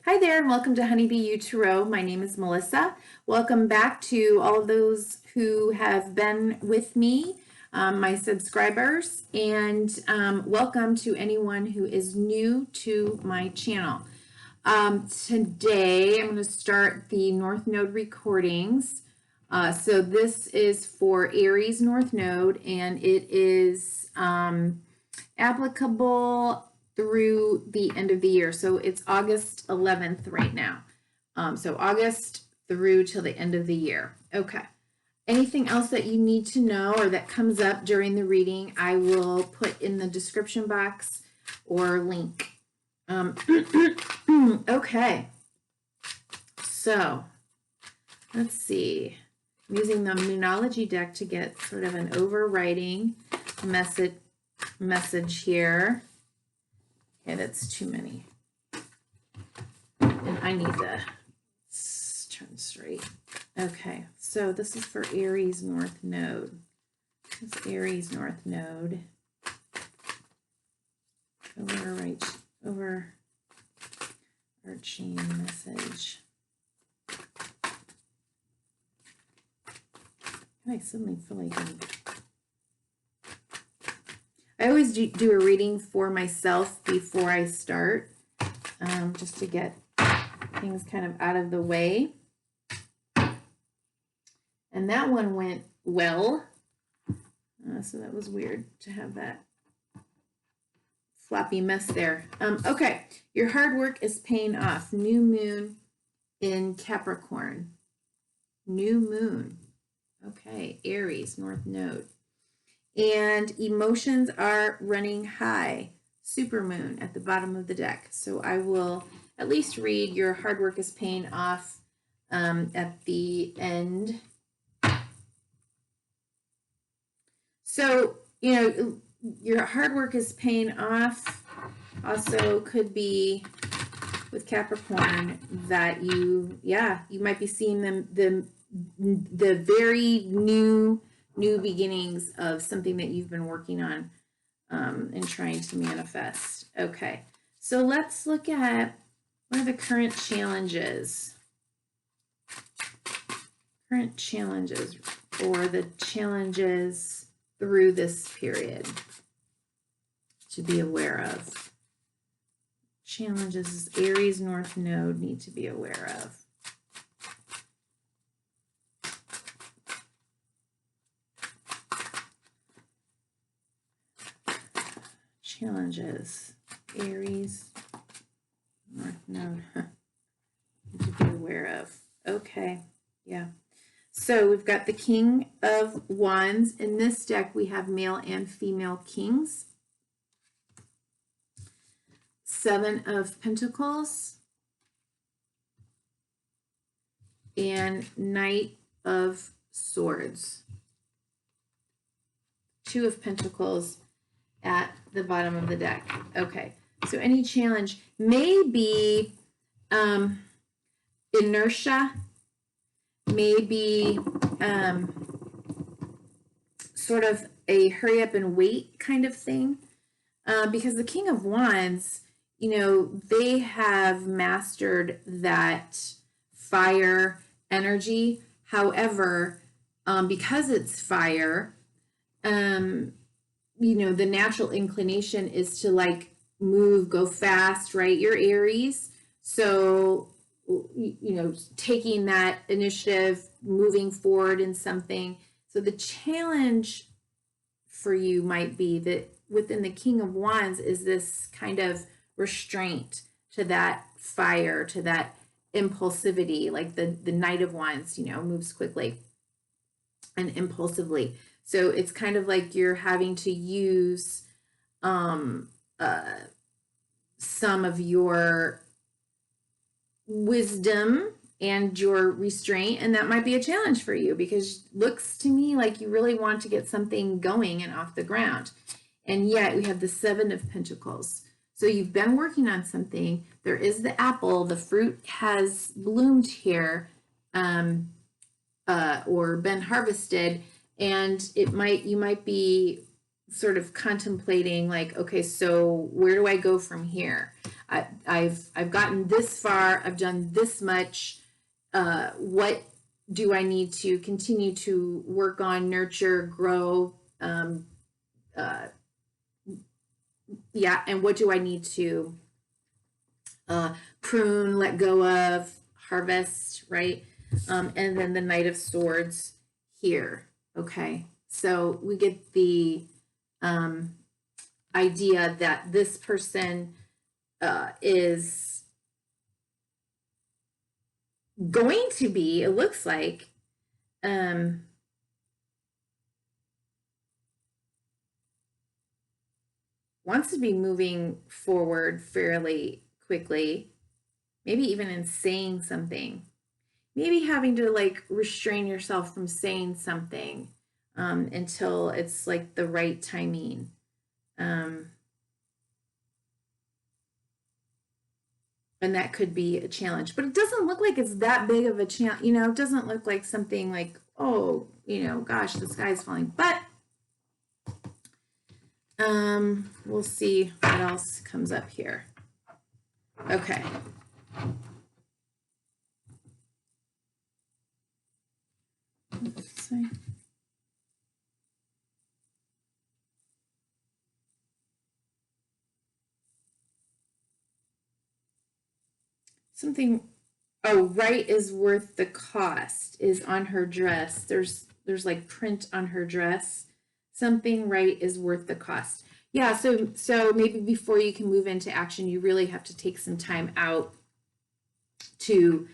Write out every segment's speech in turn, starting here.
Hi there, and welcome to Honeybee U Tarot. My name is Melissa. Welcome back to all of those who have been with me, my subscribers, and welcome to anyone who is new to my channel. Today, I'm going to start the North Node recordings. So this is for Aries North Node, and it is applicable through the end of the year. So it's August 11th right now. So August through till the end of the year. Okay. Anything else that you need to know or that comes up during the reading, I will put in the description box or link. Okay. So let's see. I'm using the Moonology deck to get sort of an overriding message here. Okay, that's too many. And I need to turn straight. Okay, so this is for Aries North Node. This is Aries North Node. Overarching message. I suddenly feel like I always do a reading for myself before I start, just to get things kind of out of the way. And that one went well. So that was weird to have that floppy mess there. Okay, your hard work is paying off. New moon in Capricorn. New moon. Okay, Aries, North Node. And emotions are running high. Supermoon at the bottom of the deck. So I will at least read your hard work is paying off at the end. So, you know, your hard work is paying off. Also could be with Capricorn that you might be seeing the very new beginnings of something that you've been working on and trying to manifest. Okay, so let's look at what are the current challenges. Current challenges, or the challenges through this period to be aware of. Challenges Aries North Node need to be aware of. Challenges Aries North Node need to be aware of. Okay, yeah. So we've got the King of Wands. In this deck, we have male and female kings. Seven of Pentacles and Knight of Swords. Two of Pentacles at the bottom of the deck. Okay, so any challenge may be inertia, maybe sort of a hurry up and wait kind of thing, because the King of Wands, you know, they have mastered that fire energy. However, because it's fire, you know, the natural inclination is to like move, go fast, right? You're Aries. So, you know, taking that initiative, moving forward in something. So the challenge for you might be that within the King of Wands is this kind of restraint to that fire, to that impulsivity, like the Knight of Wands, you know, moves quickly and impulsively. So it's kind of like you're having to use some of your wisdom and your restraint, and that might be a challenge for you because it looks to me like you really want to get something going and off the ground. And yet we have the Seven of Pentacles. So you've been working on something. There is the apple, the fruit has bloomed here or been harvested. And you might be sort of contemplating like, okay, so where do I go from here? I've gotten this far. I've done this much. What do I need to continue to work on, nurture, grow? Yeah, and what do I need to prune, let go of, harvest, right? And then the Knight of Swords here. Okay, so we get the idea that this person is going to be, it looks like, wants to be moving forward fairly quickly, maybe even in saying something, maybe having to like restrain yourself from saying something until it's like the right timing. And that could be a challenge, but it doesn't look like it's that big of a challenge. You know, it doesn't look like something like, oh, you know, gosh, the sky's falling. But we'll see what else comes up here. Okay. Oops, something, oh, right is worth the cost is on her dress. There's like print on her dress. Something right is worth the cost. Yeah, so maybe before you can move into action, you really have to take some time out to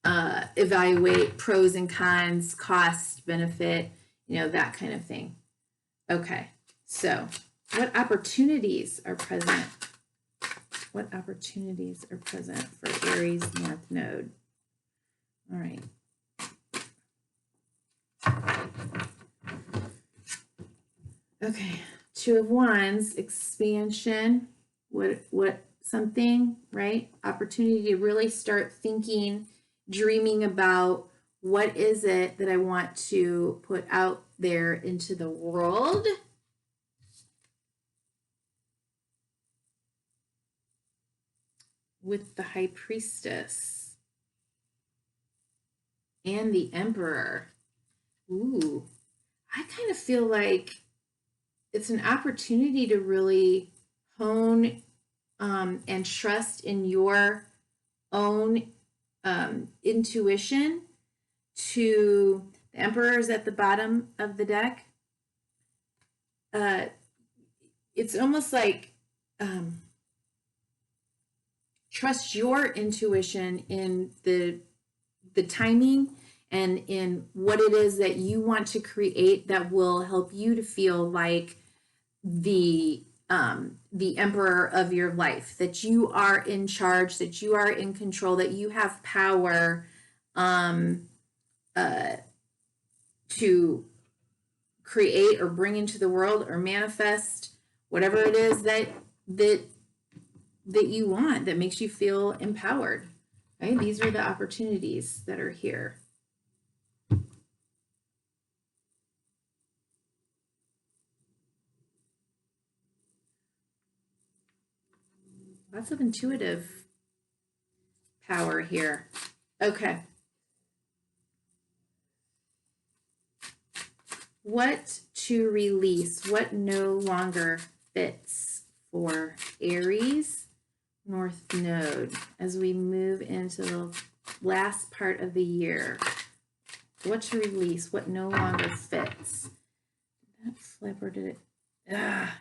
evaluate pros and cons, cost, benefit, you know, that kind of thing. Okay, so what opportunities are present? What opportunities are present for Aries North Node? All right. Okay, Two of Wands, expansion. What something, right? Opportunity to really start thinking, dreaming about what is it that I want to put out there into the world. With the High Priestess and the Emperor. Ooh, I kind of feel like it's an opportunity to really hone and trust in your own intuition. To the Emperor is at the bottom of the deck. It's almost like trust your intuition in the timing and in what it is that you want to create that will help you to feel like the emperor of your life, that you are in charge, that you are in control, that you have power to create or bring into the world or manifest whatever it is that you want, that makes you feel empowered. Right? These are the opportunities that are here. Lots of intuitive power here. Okay. What to release? What no longer fits for Aries North Node as we move into the last part of the year? What to release? What no longer fits? Did that flip or did it?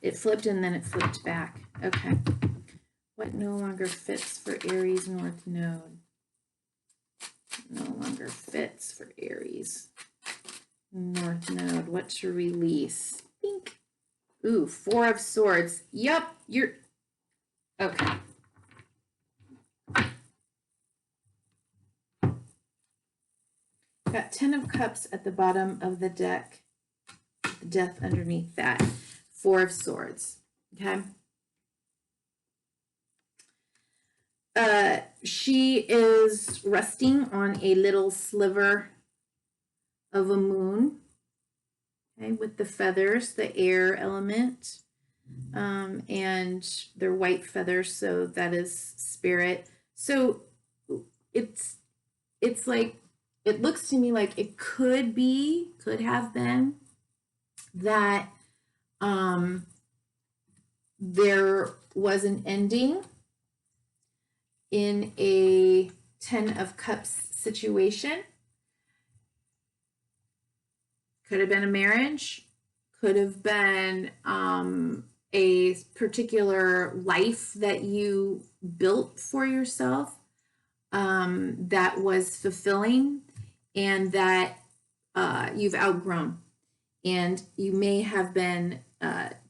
It flipped and then it flipped back. Okay. What no longer fits for Aries North Node? No longer fits for Aries North Node. What to release? Think. Ooh, Four of Swords. Yep, you're okay. Got 10 of Cups at the bottom of the deck. The Death underneath that. Four of Swords. Okay. She is resting on a little sliver of a moon, okay, with the feathers, the air element. and they're white feathers, so that is spirit. So it's like, it looks to me like it could have been that there was an ending in a 10 of Cups situation. Could have been a marriage, could have been a particular life that you built for yourself that was fulfilling and that you've outgrown. And you may have been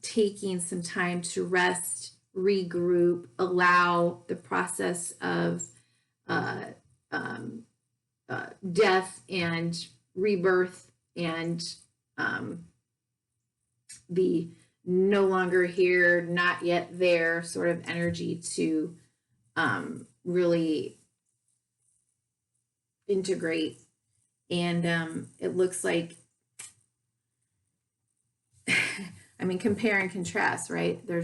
taking some time to rest, regroup, allow the process of death and rebirth and the no longer here, not yet there sort of energy to really integrate. And it looks like, I mean, compare and contrast, right? We're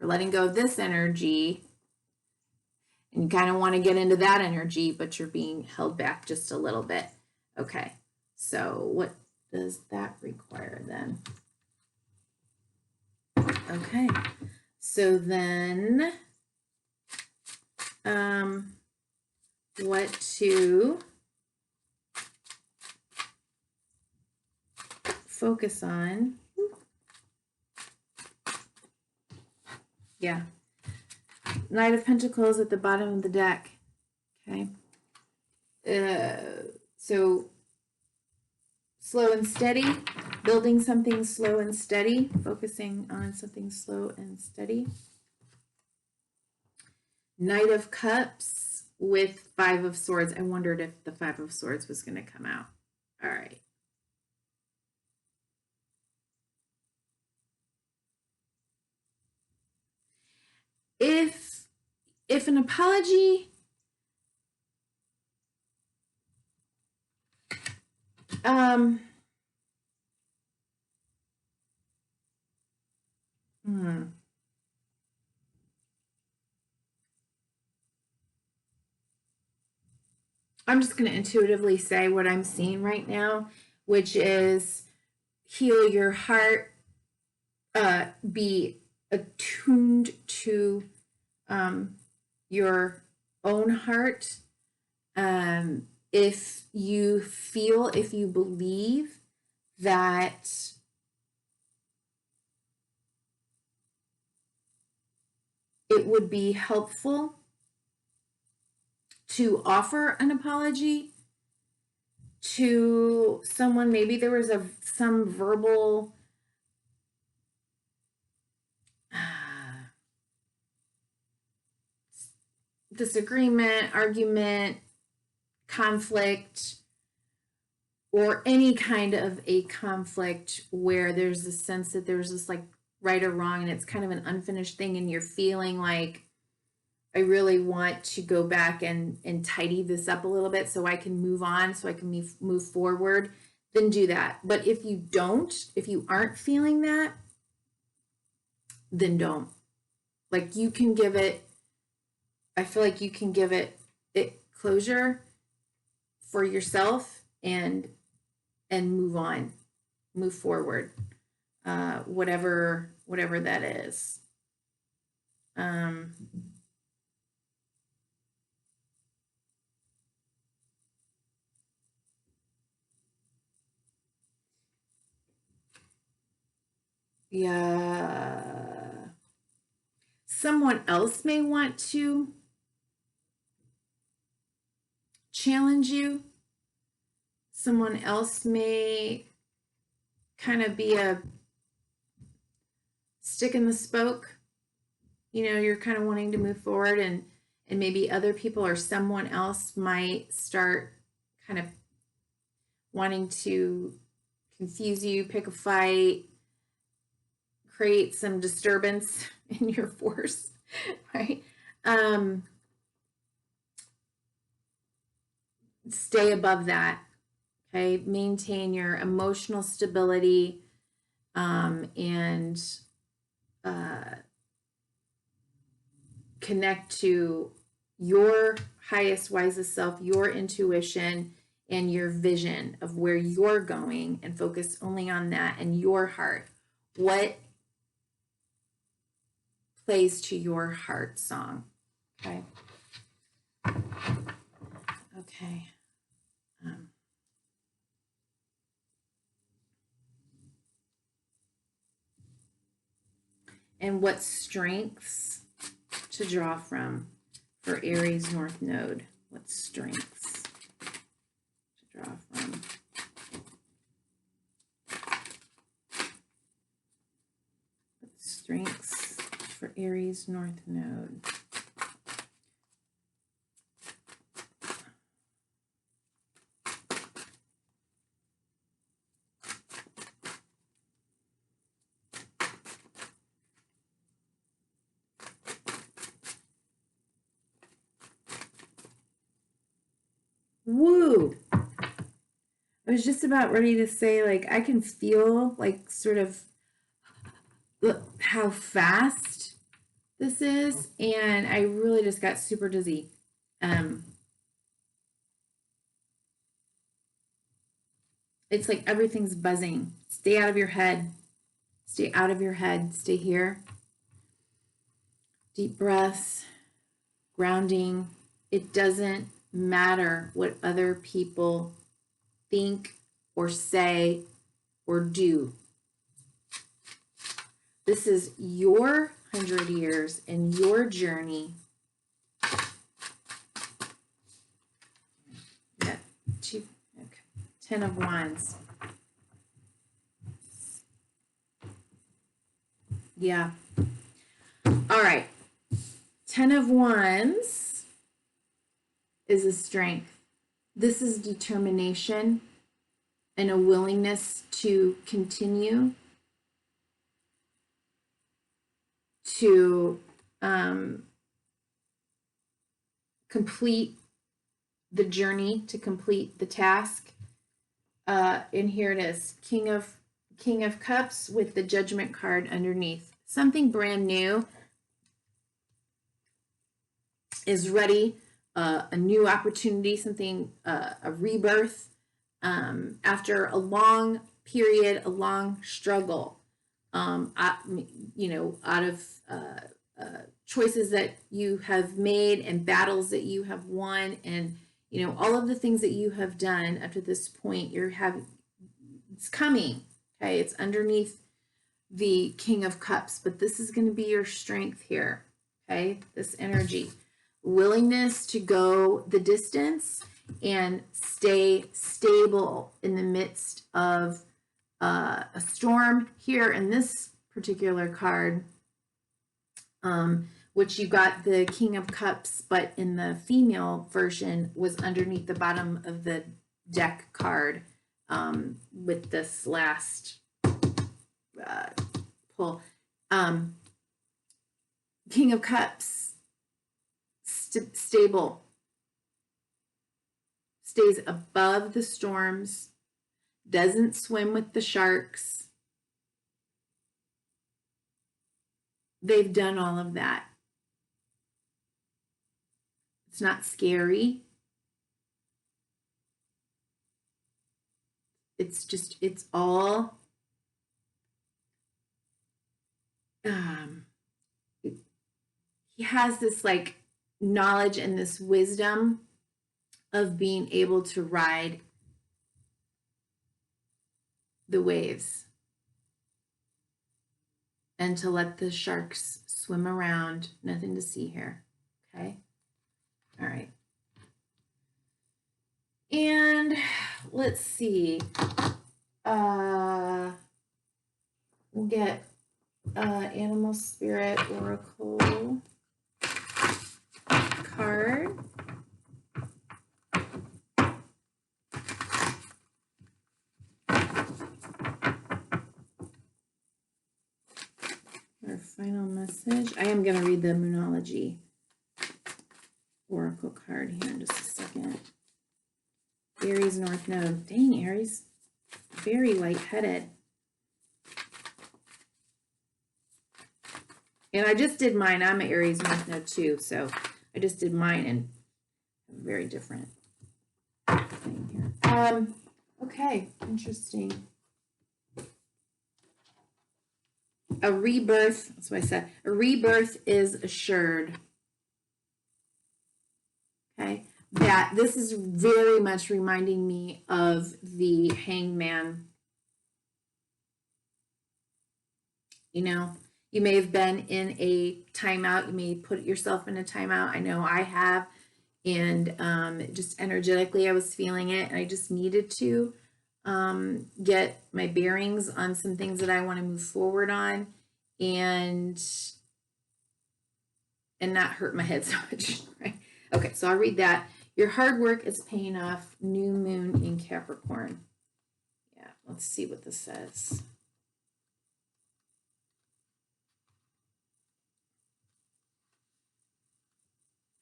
letting go of this energy, and you kind of want to get into that energy, but you're being held back just a little bit. Okay, so what does that require then? Okay, so then what to focus on? Yeah, Knight of Pentacles at the bottom of the deck. Okay, so slow and steady, building something slow and steady, focusing on something slow and steady. Knight of Cups with 5 of Swords. I wondered if the 5 of Swords was going to come out. All right. If an apology I'm just going to intuitively say what I'm seeing right now, which is heal your heart, be attuned to your own heart. If you believe that it would be helpful to offer an apology to someone, maybe there was some verbal disagreement, argument, conflict, or any kind of a conflict where there's a sense that there's this like right or wrong and it's kind of an unfinished thing, and you're feeling like, I really want to go back and tidy this up a little bit so I can move on, so I can move forward, then do that. But if you aren't feeling that, then don't. Like, you can give it, I feel like you can give it closure for yourself and move on, move forward, whatever that is. Yeah. Someone else may want to challenge you. Someone else may kind of be a stick in the spoke. You know, you're kind of wanting to move forward, and maybe other people or someone else might start kind of wanting to confuse you, pick a fight, create some disturbance in your force, right? Stay above that, okay? Maintain your emotional stability, and connect to your highest, wisest self, your intuition, and your vision of where you're going, and focus only on that and your heart. What plays to your heart song? Okay. Okay. And what strengths to draw from for Aries North Node? What strengths to draw from? What strengths for Aries North Node? Woo! I was just about ready to say, like, I can feel, like, sort of how fast this is, and I really just got super dizzy. It's like everything's buzzing. Stay out of your head. Stay out of your head. Stay here. Deep breaths, grounding. It doesn't matter what other people think or say or do. This is your 100 years and your journey. Yeah, okay. 10 of Wands. Yeah. All right. 10 of Wands is a strength. This is determination and a willingness to continue, to complete the journey, to complete the task. And here it is, King of Cups with the Judgment card underneath. Something brand new is ready, a new opportunity, something, a rebirth, after a long period, a long struggle, out of choices that you have made and battles that you have won, and all of the things that you have done up to this point. It's coming. Okay, it's underneath the King of Cups, but this is going to be your strength here. Okay, this energy, willingness to go the distance and stay stable in the midst of a storm. Here in this particular card, which you got the King of Cups, but in the female version was underneath the bottom of the deck card, with this last pull. King of Cups, stable, stays above the storms, doesn't swim with the sharks. They've done all of that. It's not scary. It's all he has this like knowledge and this wisdom of being able to ride the waves and to let the sharks swim around. Nothing to see here. Okay. All right. And let's see. We'll get Animal Spirit Oracle card. Our final message. I am going to read the Moonology Oracle card here in just a second. Aries North Node. Dang, Aries. Very lightheaded. And I just did mine. I'm an Aries North Node too, so I just did mine and very different thing here. Okay, interesting. A rebirth, that's what I said. A rebirth is assured. Okay, that this is very much reminding me of the Hangman. You know, you may have been in a timeout. You may put yourself in a timeout. I know I have. And just energetically, I was feeling it. And I just needed to get my bearings on some things that I want to move forward on and not hurt my head so much, right? Okay, so I'll read that. Your hard work is paying off. New moon in Capricorn. Yeah, let's see what this says.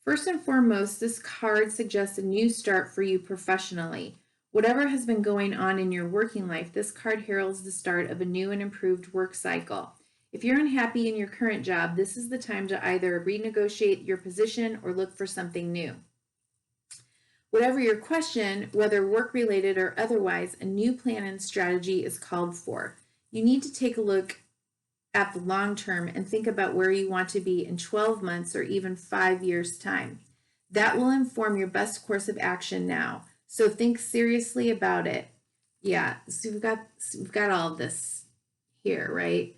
First and foremost, this card suggests a new start for you professionally. Whatever has been going on in your working life, this card heralds the start of a new and improved work cycle. If you're unhappy in your current job, this is the time to either renegotiate your position or look for something new. Whatever your question, whether work-related or otherwise, a new plan and strategy is called for. You need to take a look at the long term and think about where you want to be in 12 months or even 5 years' time. That will inform your best course of action now. So think seriously about it. Yeah, so we've got all of this here, right?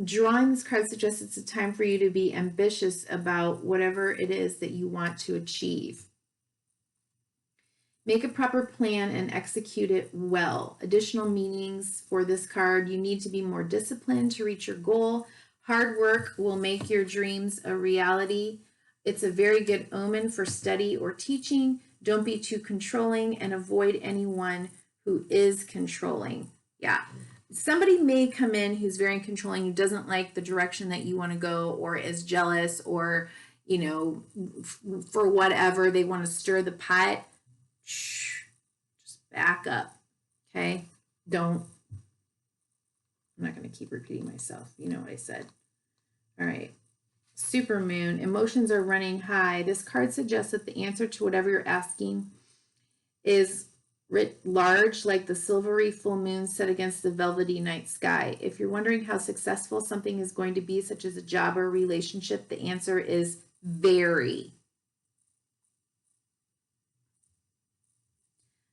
Drawing this card suggests it's a time for you to be ambitious about whatever it is that you want to achieve. Make a proper plan and execute it well. Additional meanings for this card: you need to be more disciplined to reach your goal. Hard work will make your dreams a reality. It's a very good omen for study or teaching. Don't be too controlling and avoid anyone who is controlling. Yeah. Somebody may come in who's very controlling, who doesn't like the direction that you want to go, or is jealous, or, you know, for whatever, they want to stir the pot. Just back up. Okay. I'm not going to keep repeating myself. You know what I said. All right. Super moon. Emotions are running high. This card suggests that the answer to whatever you're asking is writ large, like the silvery full moon set against the velvety night sky. If you're wondering how successful something is going to be, such as a job or a relationship, the answer is very.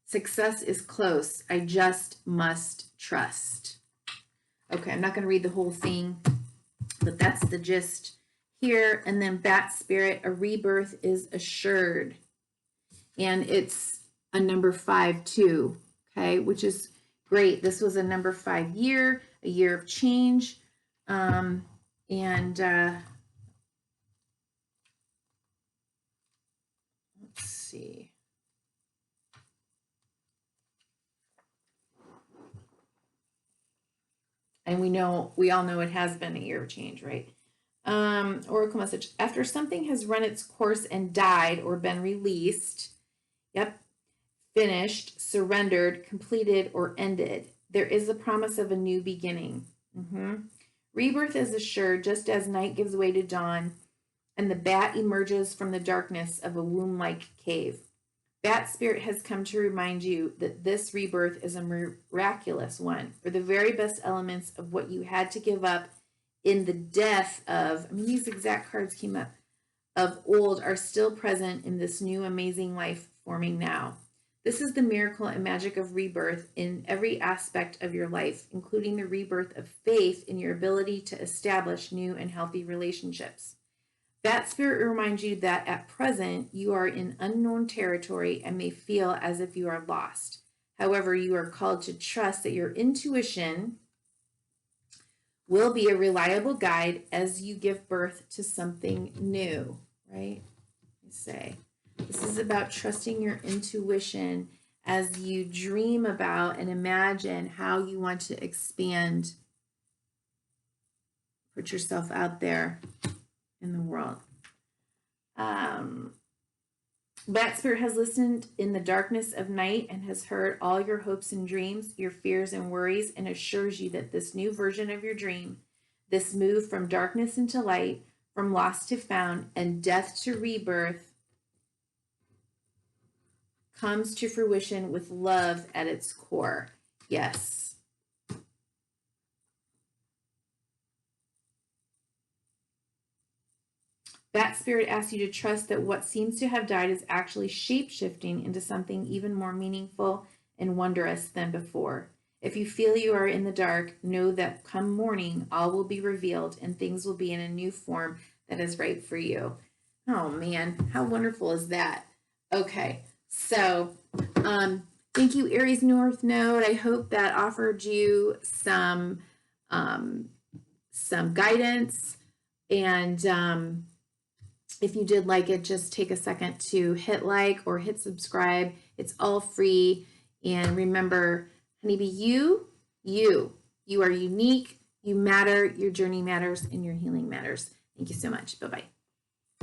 Success is close. I just must trust. Okay, I'm not going to read the whole thing, but that's the gist here. And then Bat Spirit, a rebirth is assured. And it's a number 5 too, okay, which is great. This was a number 5 year, a year of change. Let's see. And we all know it has been a year of change, right? Oracle message. After something has run its course and died or been released, finished, surrendered, completed, or ended, there is the promise of a new beginning. Rebirth is assured just as night gives way to dawn and the bat emerges from the darkness of a womb-like cave. Bat Spirit has come to remind you that this rebirth is a miraculous one, for the very best elements of what you had to give up in the death of, these exact cards came up, of old are still present in this new amazing life forming now. This is the miracle and magic of rebirth in every aspect of your life, including the rebirth of faith in your ability to establish new and healthy relationships. Bat Spirit reminds you that at present you are in unknown territory and may feel as if you are lost. However, you are called to trust that your intuition will be a reliable guide as you give birth to something new, right? I say this is about trusting your intuition as you dream about and imagine how you want to expand, put yourself out there in the world. Bat Spirit has listened in the darkness of night and has heard all your hopes and dreams, your fears and worries, and assures you that this new version of your dream, This move from darkness into light, from lost to found, and death to rebirth comes to fruition with love at its core. Yes. That spirit asks you to trust that what seems to have died is actually shape-shifting into something even more meaningful and wondrous than before. If you feel you are in the dark, know that come morning, all will be revealed and things will be in a new form that is right for you. Oh man, how wonderful is that? Okay, so thank you, Aries North Node. I hope that offered you some guidance. And if you did like it, just take a second to hit like or hit subscribe. It's all free. And remember, honeybee, you are unique, you matter, your journey matters, and your healing matters. Thank you so much. Bye-bye.